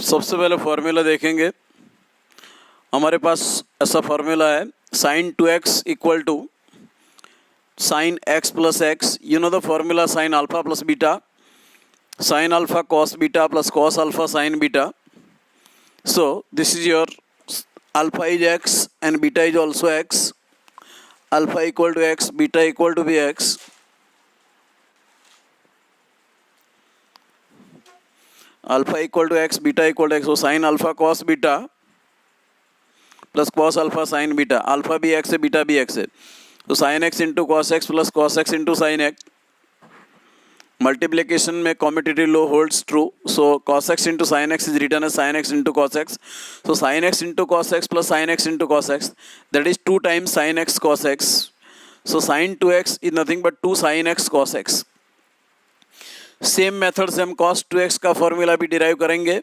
सबसे पहले फॉर्मूला देखेंगे। हमारे पास ऐसा फॉर्मूला है sin 2x equal to sin x plus x. You know the formula sin alpha plus beta, sin alpha cos beta plus cos alpha sin beta. So this is your alpha is x and beta is also x. Alpha equal to x, beta equal to bx. Alpha equal to x, beta equal to x. So sin alpha cos beta plus cos alpha sin beta. Alpha भी x है, beta भी x है. तो sin x into cos x plus cos x into sin x. Multiplication में commutative law holds true. So cos x into sin x is written as sin x into cos x. So sin x into cos x plus sin x into cos x, that is 2 times sin x cos x. So sin 2x is nothing but 2 sin x cos x. Same method से हम cos 2x का formula भी derive करेंगे.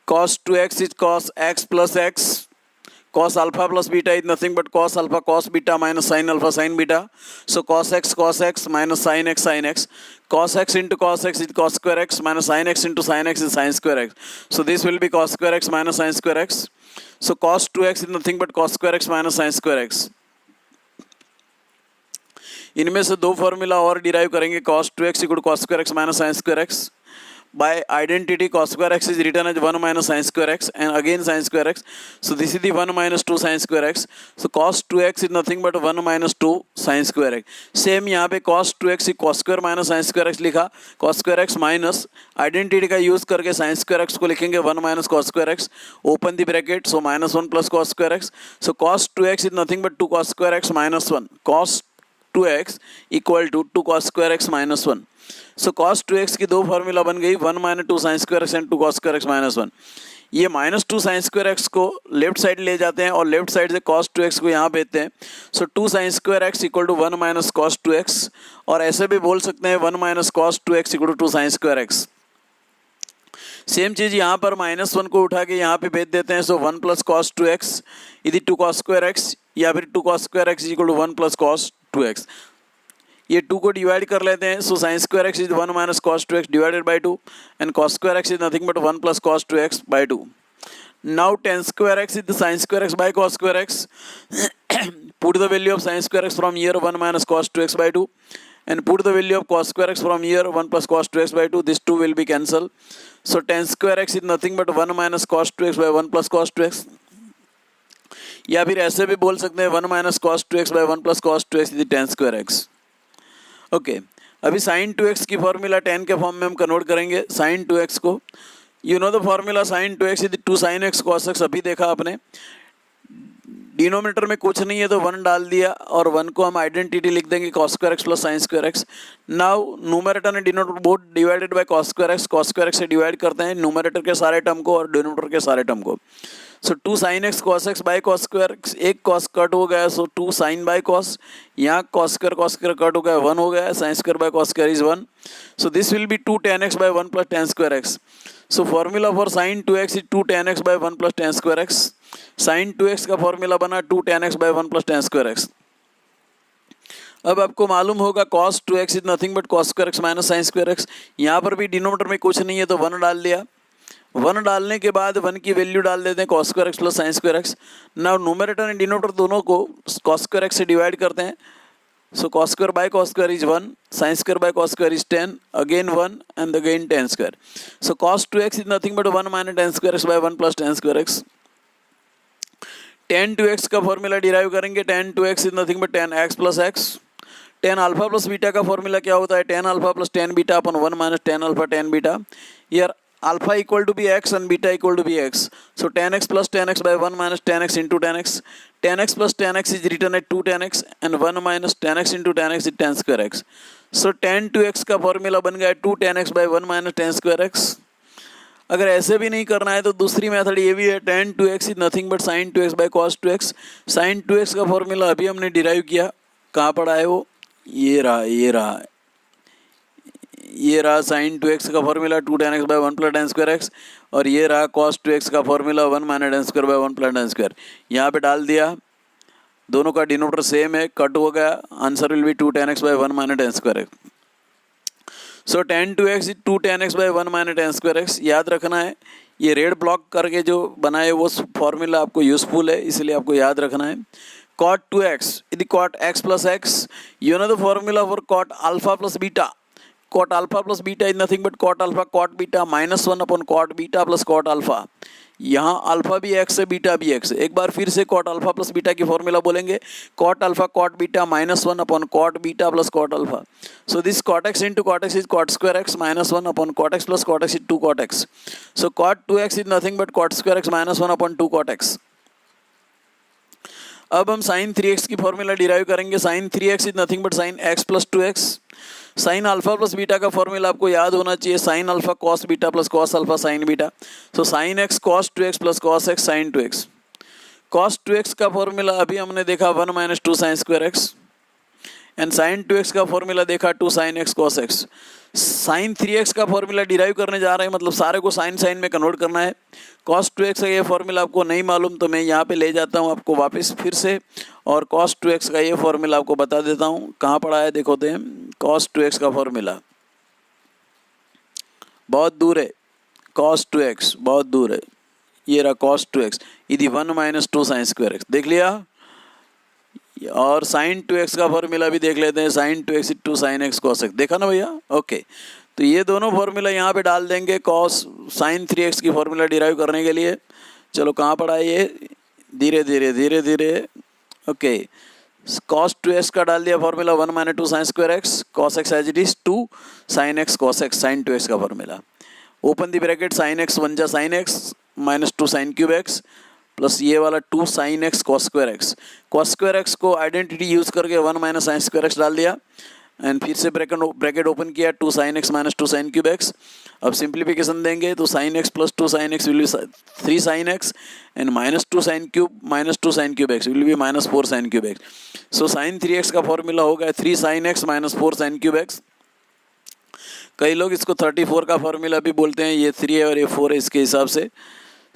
cos 2x is cos x plus x. cos alpha plus beta is nothing but cos alpha cos beta minus sin alpha sin beta. So cos x minus sin x. Cos x into cos x is cos square x minus sin x into sin x is sin square x. So this will be cos square x minus sin square x. So cos 2x is nothing but cos square x minus sin square x. इनमें से दो formula और derive करेंगे. cos 2x equal cos square x minus sin square x. By identity, cos square x is written as 1 minus sin square x and again sin square x. So this is the 1 minus 2 sin square x. So cos 2x is nothing but 1 minus 2 sin square x. Same यहाँ पे cos 2x ही cos square minus sin square x लिखा. cos square x minus identity का use करके sin square x को लिखेंगे 1 minus cos square x. Open the bracket. So minus 1 plus cos square x. So cos 2x is nothing but 2 cos square x minus 1. Cos 2x equal to 2 cos square x minus 1. So cos 2x की दो formula बन गई, 1 minus 2 sine square x and 2 cos square x minus 1. ये minus 2 sine square x को left side ले जाते हैं और लेफ्ट साइड से cos 2x को यहाँ भेजते हैं. So 2 sine square x equal to 1 minus cos 2x. और ऐसे भी बोल सकते हैं 1 minus cos 2x equal to 2 sine square x. Same चीज़ यहाँ पर माइनस 1 को उठा के यहाँ पे भेज देते हैं. सो 1 प्लस cos 2x यदि 2 cos स्क्वायर एक्स या फिर 2 cos square x equal to 1 plus cos 2x. ये 2 को डिवाइड कर लेते हैं. So sine square x is 1 minus cos 2x divided by 2 and cos square x is nothing but 1 plus cos 2x by 2. Now tan square x is the sin square x by cos square x. Put the value of sin square x from here 1 minus cos 2x by 2 and put the value of cos square x from here 1 plus cos 2x by 2. This 2 will be cancelled. So tan square x is nothing but 1 minus cos 2x by 1 plus cos 2x. या फिर ऐसे भी बोल सकते हैं 1 minus cos 2x by 1 plus cos 2x is tan square x. Okay अभी sin 2x की formula tan के फॉर्म में हम कन्वर्ट करेंगे. sin 2x को you know the formula sin 2x is 2 sin x cos x. अभी देखा आपने डिनोमिनेटर में कुछ नहीं है तो 1 डाल दिया और 1 को हम आइडेंटिटी लिख देंगे cos square x plus sin square x. Now numerator and denominator both divided by cos square x. cos square x से डिवाइड करते हैं न्यूमरेटर के सारे टर्म को और डिनोमिनेटर के सारे टर्म को. सो 2 sin x cos x by cos square x. एक cos कट हो गया सो 2 sin बाई cos. यहाँ cos स्क्वायर कट हो गया 1 हो गया. sin square by cos square is 1. So this will be 2 tan x by 1 plus tan square x. So formula for sin 2x is 2 tan x by 1 plus tan square x. sin 2x का formula बना 2 tan x by 1 plus tan square x. अब आपको मालूम होगा cos 2x is nothing but cos square x minus sin square x. यहाँ पर भी denominator में कुछ नहीं है तो 1 डाल दिया. 1 डालने के बाद 1 की वैल्यू डाल देते हैं cos square x plus sin square x. Now numerator and denominator दोनों को cos स्क्वायर एक्स से डिवाइड करते हैं. So cos square by cos square is 1, sin square by cos square is 10, again 1 and again tan square. So cos 2x is nothing but 1 minus tan square x by 1 plus tan square x. tan 2x का formula derive करेंगे. tan 2x is nothing but tan x plus x. tan alpha plus beta का formula क्या होता है? tan alpha plus tan beta upon 1 minus tan alpha tan beta. Here alpha equal to B x and beta equal to B x. So tan x plus tan x by 1 minus tan x into tan x. tan x plus tan x is written as 2 tan x and 1 minus tan x into tan x is tan square x. So tan 2x का formula बन गया 2 tan x by 1 minus tan square x. अगर ऐसे भी नहीं करना है तो दूसरी मेथड ये भी है. tan 2x is nothing but sin 2x by cos 2x. sin 2x का फॉर्मूला अभी हमने डिराइव किया. कहाँ पढ़ा है वो? ये रहा sin 2x का formula 2 tan x by 1 plus tan square x. और ये रहा cos 2x का formula 1 minus tan square by 1 plus tan square. यहाँ पे डाल दिया. दोनों का डिनोमिनेटर सेम है, कट हो गया. Answer will be 2 tan x by 1 minus tan square x. So tan 2x is 2 tan x by 1 minus tan square x. याद रखना है ये रेड ब्लॉक करके जो बनाए वो फॉर्मूला आपको यूजफुल है, इसलिए आपको याद रखना है. Cot 2x is cot x plus x. You know the formula for cot alpha plus beta. Cot alpha plus beta is nothing but cot alpha cot beta minus 1 upon cot beta plus cot alpha. यहाँ alpha भी x है, beta भी x है. एक बार फिर से cot alpha plus beta की फॉर्मूला बोलेंगे. Cot alpha cot beta minus 1 upon cot beta plus cot alpha. So this cot x into cot x is cot square x minus 1 upon cot x plus cot x is 2 cot x. So cot 2x is nothing but cot square x minus 1 upon 2 cot x. अब हम sine 3x की formula derive करेंगे. Sine 3x is nothing but sine x plus 2x. Sine alpha plus beta का formula आपको याद होना चाहिए. Sine alpha cos beta plus cos alpha sine beta. So sine x cos 2x plus cos x sine 2x. Cos 2x का formula अभी हमने देखा 1 minus 2 sine square x. And sine 2x का फॉर्मूला देखा 2 sine x cos x. Sine 3x का formula derive करने जा रहे हैं, मतलब सारे को साइन साइन में कन्वर्ट करना है. कॉस 2x का ये फॉर्मूला आपको नहीं मालूम तो मैं यहाँ पे ले जाता हूँ आपको वापस फिर से, और कॉस 2x का ये फॉर्मूला आपको बता देता हूँ. कहाँ पढ़ा है देखो तो, कॉस 2x का फॉर्मूला बहुत दूर है. कॉस 2x बहुत दूर है. ये रहा कॉस 2x, यदि 1 माइनस 2 साइन स्क्वायर एक्स देख लिया. और साइन 2x का फॉर्मूला भी देख लेते हैं. Sine 2x 2 sine x cos x देखा ना भैया. ओके, तो ये दोनों फॉर्मूला यहाँ पे डाल देंगे कॉस साइन 3x की फॉर्मूला डिराइव करने के लिए. चलो कहाँ पड़ा है ये, धीरे धीरे धीरे धीरे. ओके, कॉस 2x का डाल दिया formula 1 minus 2 sine square x cos x as it is 2 sine x cos x. Sine 2x का formula open the bracket sine x 1 जा sine x minus 2 sine cube x plus ये वाला 2 sine x cos square x. Cos square x को identity use करके 1 minus sign square x डाल दिया. And फिर से ब्रैकेट ओपन किया 2 sine x minus 2 sine cube x. अब सिंप्लीफिकेशन देंगे तो sine x plus 2 sine x will be 3 sine x and minus 2 sine cube minus 2 sine cube x will be minus 4 sine cube x. So sine 3x का formula हो गया 3 sine x minus 4 sine cube x. कई लोग इसको 34 का formula भी बोलते हैं. ये 3 है और ये 4 है इसके हिसाब से.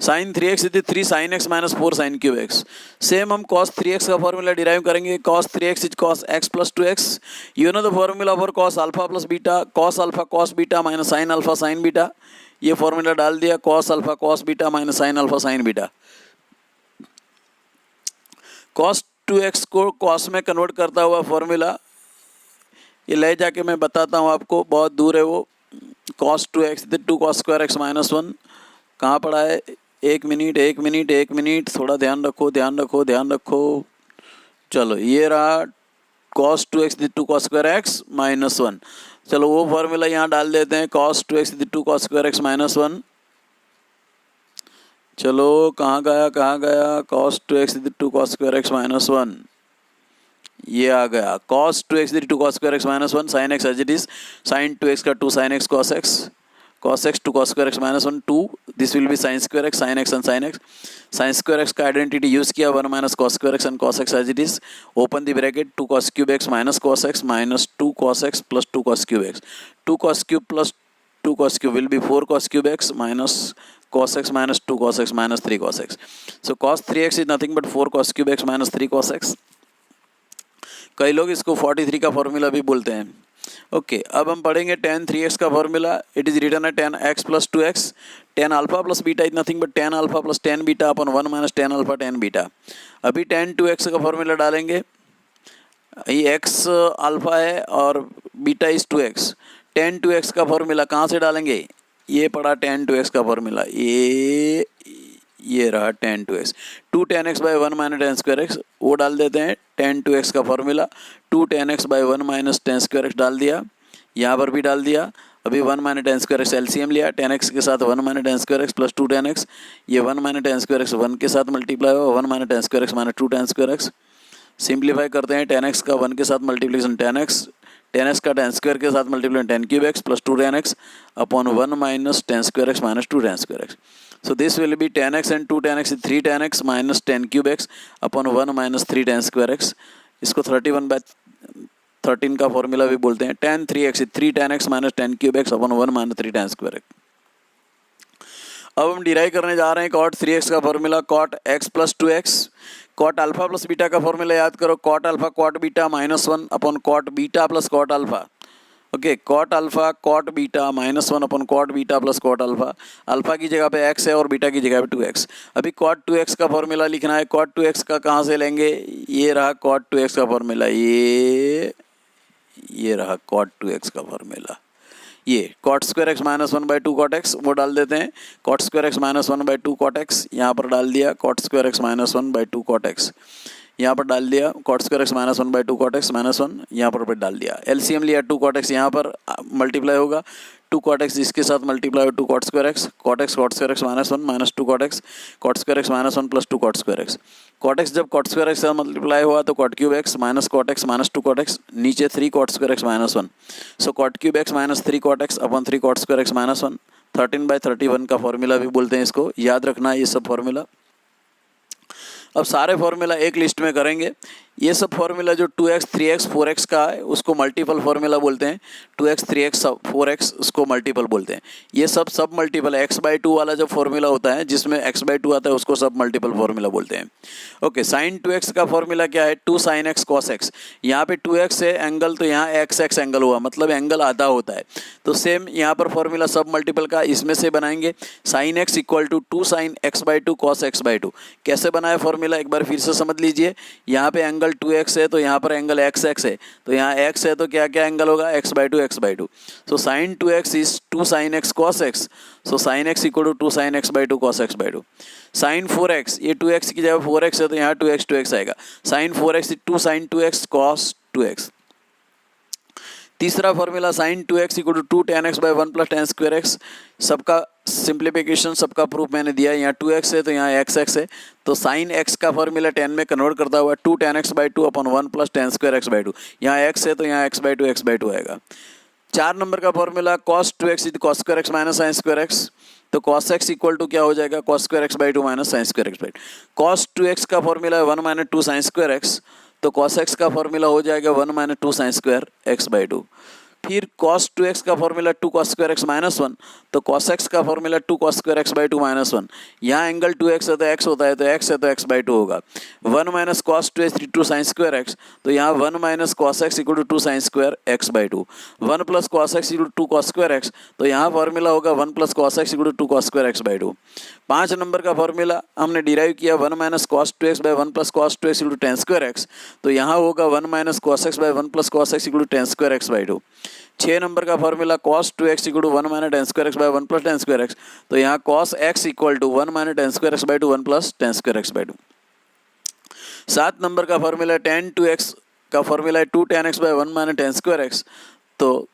Sine 3x is 3 sine x minus 4 sine cube x. Same हम कॉस 3x का फॉर्मूला डिराइव करेंगे. Cos 3x is cos x plus 2x. You know the formula for cos alpha plus beta. Cos alpha cos beta minus sine alpha sine beta. ये formula डाल दिया cos alpha cos beta minus sine alpha sine beta. Cos 2x को cos में convert करता हुआ formula ये ले जाके मैं बताता हूँ आपको, बहुत दूर है वो. Cos 2x 2 cos square x minus 1 कहाँ पड़ा है. एक मिनट थोड़ा ध्यान रखो. चलो ये रहा cos 2x 2 cos square x minus 1. चलो वो फॉर्मूला यहाँ डाल देते हैं cos 2x 2 cos square x minus 1. चलो कहाँ गया cos 2x 2 cos square x minus 1. ये आ गया cos 2x 2 cos square x minus 1 sine x as it is. Sine 2x का 2 sine x cos x cos x 2 cos square x minus 1 2. this will be sin square x sin x and sin x. sin square x का identity use किया 1 minus cos square x and cos x as it is. Open the bracket 2 cos cube x minus cos x minus 2 cos x plus 2 cos cube x. 2 cos cube plus 2 cos cube will be 4 cos cube x minus cos x minus 2 cos x minus 3 cos x. so cos 3x is nothing but 4 cos cube x minus 3 cos x. कई लोग इसको 43 का formula भी बोलते हैं. Okay, अब हम पढ़ेंगे tan 3x का फॉर्मूला. इट इज रिटन है tan x plus 2x. tan alpha plus beta is nothing but tan alpha plus tan beta upon 1 minus tan alpha tan beta. अभी tan 2x का formula डालेंगे. ये x alpha है और beta is 2x. tan 2x का formula कहाँ से डालेंगे, ये पड़ा tan 2x का फॉर्मूला. ये रहा tan 2x 2 tan x by 1 minus tan square x. वो डाल देते हैं tan 2x का formula 2 tan x by 1 minus tan square x डाल दिया. यहाँ पर भी डाल दिया. अभी 1 minus tan square x LCM लिया. tan x के साथ 1 minus tan square x plus 2 tan x. ये 1 माइनस tan स्क्वायर एक्स 1 के साथ मल्टीप्लाई हुआ 1 minus tan square x minus 2 tan square x. Simplify करते हैं tan x का 1 के साथ मल्टीप्लीकेशन tan x का tan स्क्वायर के साथ multiplication tan cube x plus 2 tan x upon 1 minus tan square x minus 2 tan square x. So this will be tan x and 2 tan x is 3 tan x minus tan cube x upon 1 minus 3 tan square x. इसको 31/13 का formula भी बोलते हैं. tan 3x is 3 tan x minus tan cube x upon 1 minus 3 tan square x. अब हम derive करने जा रहे हैं cot 3x का formula cot x plus 2x. cot alpha plus beta का फॉर्मूला याद करो. cot alpha cot beta minus 1 upon cot beta plus cot alpha. Okay, cot alpha cot beta -1 upon cot beta plus cot alpha, alpha की जगह पे x है और beta की जगह पे 2x। अभी कॉट 2x का फॉर्मूला लिखना है। कॉट 2x का कहाँ से लेंगे, ये रहा कॉट 2x का फॉर्मूला, ये रहा कॉट 2x का फॉर्मूला। ये cot square x -1/2 cot x वो डाल देते हैं, cot square x -1/2 cot x यहाँ पर डाल दिया, cot square x -1/2 cot x यहाँ पर डाल दिया, cot square x -1/2 cot x -1 यहाँ पर डाल दिया। एलसीएम लिया 2 कॉट एक्स यहाँ पर मल्टीप्लाई होगा, 2 कॉट एक्स इसके साथ मल्टीप्लाई हो 2 cot square x, cot square x -1 -2 cot square x -1 plus 2 cot square x. Cot x जब कॉट स्क्वायर एक्स से मल्टीप्लाई हुआ तो cot cube x minus cot x -2 cot x, नीचे 3 cot square x -1, so cot cube x -3 cot x upon 3 cot square x -1, 13/31 का formula भी बोलते हैं इसको, याद रखना है ये सब फॉर्मूला। अब सारे फॉर्मूला एक लिस्ट में करेंगे। ये सब फॉर्मूला जो 2x 3x 4x का है उसको मल्टीपल फॉर्मूला बोलते हैं, 2x 3x 4x उसको मल्टीपल बोलते हैं। ये सब मल्टीपल है। x/2 वाला जो फॉर्मूला होता है जिसमें x/2 आता है उसको सब मल्टीपल फॉर्मूला बोलते हैं। ओके, साइन 2x का फॉर्मूला क्या है, 2 sin x cos x। यहाँ पे 2x है एंगल, तो यहाँ x एंगल हुआ, मतलब एंगल आधा होता है। तो सेम यहाँ पर फॉर्मूला सब मल्टीपल का इसमें से बनाएंगे, sine x equal to 2 sin x/2 cos x/2। कैसे बनाया फॉर्मूला एक बार फिर से समझ लीजिए। यहाँ पे एंगल 2x है तो यहाँ पर एंगल x है, तो यहाँ x है तो क्या क्या एंगल होगा, x/2। So sine 2x is 2 sin x cos x, so sine x equal to 2 sin x/2 cos x/2। Sine 4x, ये 2x की जगह 4x है तो यहाँ 2x आएगा, sign 4x 2 sin 2x cos 2x। तीसरा formula sine 2x equal to 2 tan x / 1 + tan square x। सबका simplification सबका प्रूफ मैंने दिया है। यहाँ 2x है तो यहाँ x है, तो साइन x का फॉर्मूला 10 में कन्वर्ट करता हुआ 2 tan x/2 / 1 + tan square x/2। यहाँ x है तो यहाँ x/2 आएगा। 4 नंबर का formula cos 2x cos square x - sin square x। तो cos x इक्वल टू क्या हो जाएगा, cos square x/2 - sin square x/2। cos 2x का फॉर्मूला है 1 - 2 sin स्क्वायर x, तो cos x का फॉर्मूला हो जाएगा 1 - 2 sin स्क्वायर x/2। फिर cos 2x का फॉर्मूला 2 cos स्क्वायर x -1, तो cos x का फॉर्मूला 2 cos स्क्वायर x/2 -1। यहाँ एंगल 2x है तो x होता है, तो x है तो x/2 होगा। 1 - cos 2x 2 sin square x, तो यहाँ 1 - cos x equal to 2 sin square x/2। 1 + cos x equal to 2 cos square x, तो यहाँ फॉर्मूला होगा 1 + cos x equal to 2 cos square x/2। 5 number का फॉर्मूला हमने डिराइव किया 1 - cos 2x / 1 + cos 2x equal to tan square x, तो यहाँ होगा 1 - cos x / 1 + cos x equal to tan square x/2। 6 number का formula cos 2x equal to 1 - tan square x / 1 + tan square x, तो यहाँ cos x equal to 1 - tan square x/2 1 + tan square x/2। 7 number का formula tan 2x का formula है 2 tan x / 1 - tan square x, तो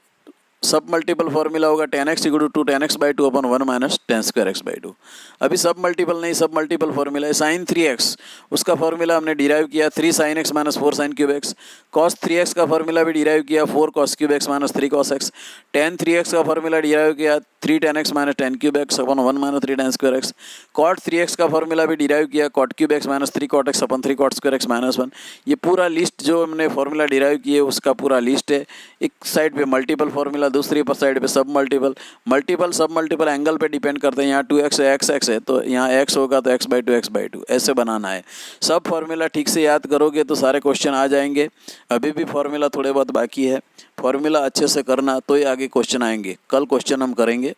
सब multiple formula होगा tan x equal to 2 tan x/2 / 1 - tan square x/2। अभी सब multiple नहीं, सब मल्टीपल फॉर्मूला है। sin 3x उसका फॉर्मूला हमने डिराइव किया 3 sin x - 4 sin cube x। cos 3x का फॉर्मूला भी डिराइव किया 4 cos cube x - 3 cos x। tan 3x का फॉर्मूला डिराइव किया 3 tan x - tan cube x / 1 - 3 tan square x। cot 3x का formula भी derive किया cot cube x - 3 cot x / 3 cot square x - 1। ये पूरा list जो हमने फॉर्मूला डिराइव किए उसका पूरा लिस्ट है। एक साइड पे मल्टीपल फॉर्मूला, दूसरी पर साइड पे सब मल्टीपल सब मल्टीपल एंगल पे डिपेंड करते हैं। यहाँ 2x है x है तो यहाँ x होगा तो x/2 ऐसे बनाना है। सब फॉर्मूला ठीक से याद करोगे तो सारे क्वेश्चन आ जाएंगे। अभी भी फॉर्मूला थोड़े बहुत बाकी है, फॉर्मूला अच्छे से करना तो ही आगे क्वेश्चन आएंगे। कल क्वेश्चन हम करेंगे।